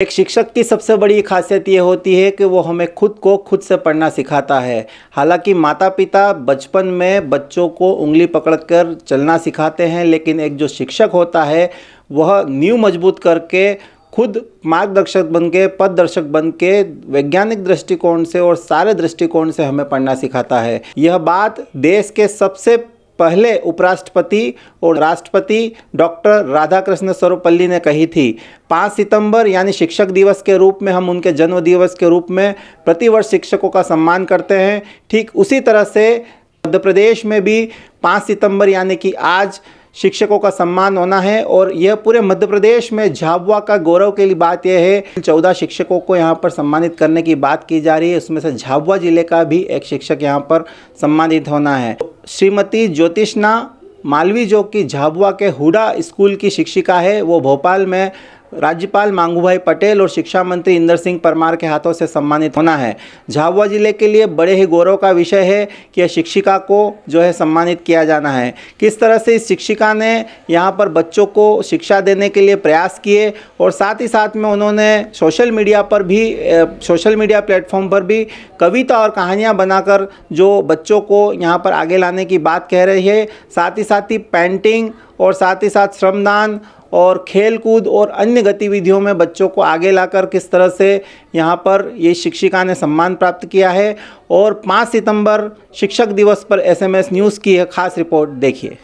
एक शिक्षक की सबसे बड़ी खासियत ये होती है कि वो हमें खुद को खुद से पढ़ना सिखाता है। हालांकि माता पिता बचपन में बच्चों को उंगली पकड़कर चलना सिखाते हैं, लेकिन एक जो शिक्षक होता है वह नींव मजबूत करके खुद मार्गदर्शक बन के पथदर्शक बन के वैज्ञानिक दृष्टिकोण से और सारे दृष्टिकोण से हमें पढ़ना सिखाता है। यह बात देश के सबसे पहले उपराष्ट्रपति और राष्ट्रपति डॉक्टर राधाकृष्ण सर्वपल्ली ने कही थी। 5 सितंबर यानी शिक्षक दिवस के रूप में हम उनके जन्म दिवस के रूप में प्रतिवर्ष शिक्षकों का सम्मान करते हैं। ठीक उसी तरह से मध्य प्रदेश में भी 5 सितंबर यानी कि आज शिक्षकों का सम्मान होना है। और यह पूरे मध्य प्रदेश में झाबुआ का गौरव के लिए बात यह है, 14 शिक्षकों को यहाँ पर सम्मानित करने की बात की जा रही है। उसमें से झाबुआ जिले का भी एक शिक्षक यहाँ पर सम्मानित होना है। श्रीमती ज्योतिष्ना मालवी, जो कि झाबुआ के हुडा स्कूल की शिक्षिका है, वो भोपाल में राज्यपाल मांगूभाई पटेल और शिक्षा मंत्री इंदर सिंह परमार के हाथों से सम्मानित होना है। झाबुआ जिले के लिए बड़े ही गौरव का विषय है कि यह शिक्षिका को जो है सम्मानित किया जाना है। किस तरह से इस शिक्षिका ने यहाँ पर बच्चों को शिक्षा देने के लिए प्रयास किए और साथ ही साथ में उन्होंने सोशल मीडिया प्लेटफॉर्म पर भी कविता और कहानियाँ बनाकर जो बच्चों को यहाँ पर आगे लाने की बात कह रही है। साथ ही पेंटिंग और साथ ही साथ श्रमदान और खेलकूद और अन्य गतिविधियों में बच्चों को आगे लाकर किस तरह से यहाँ पर ये शिक्षिका ने सम्मान प्राप्त किया है। और 5 सितंबर शिक्षक दिवस पर SMS न्यूज़ की एक खास रिपोर्ट देखिए।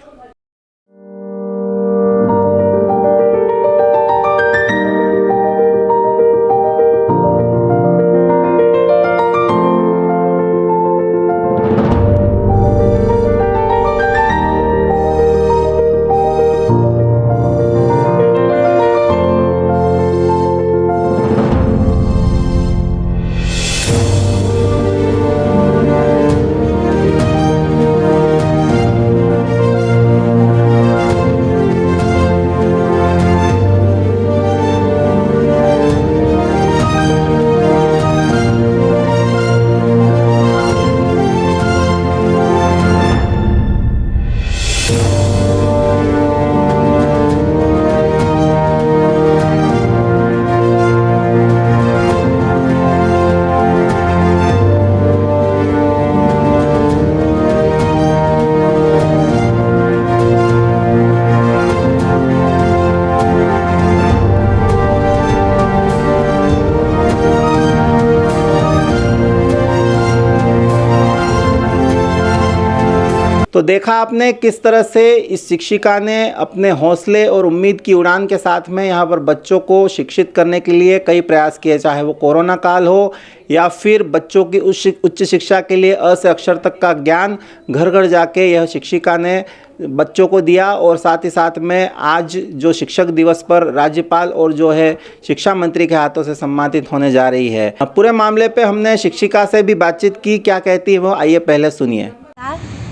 तो देखा आपने किस तरह से इस शिक्षिका ने अपने हौसले और उम्मीद की उड़ान के साथ में यहाँ पर बच्चों को शिक्षित करने के लिए कई प्रयास किए, चाहे वो कोरोना काल हो या फिर बच्चों की उच्च शिक्षा के लिए अ से अक्षर तक का ज्ञान घर घर जाके यह शिक्षिका ने बच्चों को दिया। और साथ ही साथ में आज जो शिक्षक दिवस पर राज्यपाल और जो है शिक्षा मंत्री के हाथों से सम्मानित होने जा रही है। पूरे मामले पे हमने शिक्षिका से भी बातचीत की, क्या कहती है वो आइए पहले सुनिए।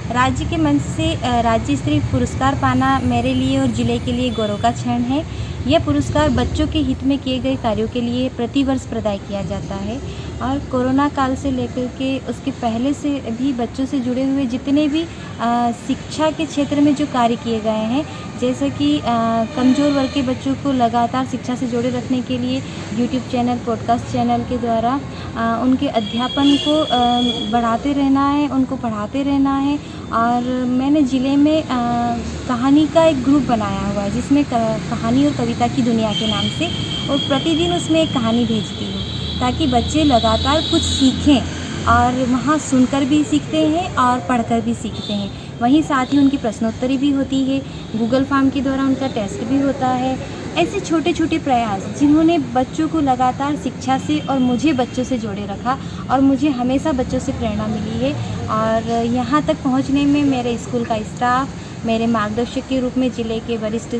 राज्य के मंच से राज्य स्तरीय पुरस्कार पाना मेरे लिए और जिले के लिए गौरव का क्षण है। यह पुरस्कार बच्चों के हित में किए गए कार्यों के लिए प्रतिवर्ष प्रदान किया जाता है और कोरोना काल से लेकर के उसके पहले से भी बच्चों से जुड़े हुए जितने भी शिक्षा के क्षेत्र में जो कार्य किए गए हैं, जैसे कि कमज़ोर वर्ग के बच्चों को लगातार शिक्षा से जोड़े रखने के लिए यूट्यूब चैनल, पॉडकास्ट चैनल के द्वारा उनके अध्यापन को बढ़ाते रहना है, उनको पढ़ाते रहना है। और मैंने ज़िले में कहानी का एक ग्रुप बनाया हुआ है जिसमें कहानी और कविता की दुनिया के नाम से, और प्रतिदिन उसमें एक कहानी भेजती हूँ ताकि बच्चे लगातार कुछ सीखें। और वहाँ सुनकर भी सीखते हैं और पढ़कर भी सीखते हैं। वहीं साथ ही उनकी प्रश्नोत्तरी भी होती है, गूगल फॉर्म के द्वारा उनका टेस्ट भी होता है। ऐसे छोटे छोटे प्रयास जिन्होंने बच्चों को लगातार शिक्षा से और मुझे बच्चों से जोड़े रखा और मुझे हमेशा बच्चों से प्रेरणा मिली है। और यहाँ तक पहुँचने में मेरे स्कूल का स्टाफ, मेरे मार्गदर्शक के रूप में ज़िले के वरिष्ठ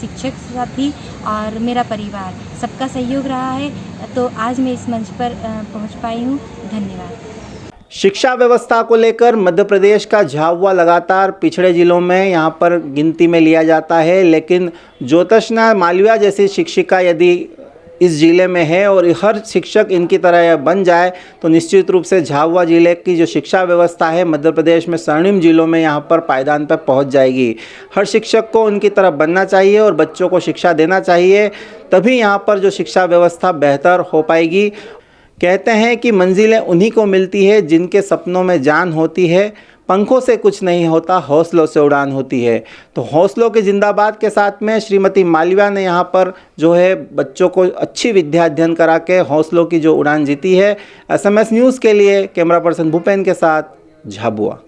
शिक्षक साथी और मेरा परिवार, सबका सहयोग रहा है, तो आज मैं इस मंच पर पहुँच पाई हूँ। धन्यवाद। शिक्षा व्यवस्था को लेकर मध्य प्रदेश का झाबुआ लगातार पिछड़े जिलों में यहाँ पर गिनती में लिया जाता है, लेकिन ज्योतिष्ना मालविया जैसी शिक्षिका यदि इस ज़िले में है और हर शिक्षक इनकी तरह यह बन जाए तो निश्चित रूप से झाबुआ ज़िले की जो शिक्षा व्यवस्था है मध्य प्रदेश में स्वर्णिम जिलों में यहाँ पर पायदान पर पहुँच जाएगी। हर शिक्षक को उनकी तरह बनना चाहिए और बच्चों को शिक्षा देना चाहिए, तभी यहाँ पर जो शिक्षा व्यवस्था बेहतर हो पाएगी। कहते हैं कि मंजिलें उन्हीं को मिलती है जिनके सपनों में जान होती है। पंखों से कुछ नहीं होता, हौसलों से उड़ान होती है। तो हौसलों के जिंदाबाद के साथ में श्रीमती मालविया ने यहाँ पर जो है बच्चों को अच्छी विद्या अध्ययन करा के हौसलों की जो उड़ान जीती है। SMS न्यूज़ के लिए कैमरा पर्सन भूपेन के साथ झाबुआ।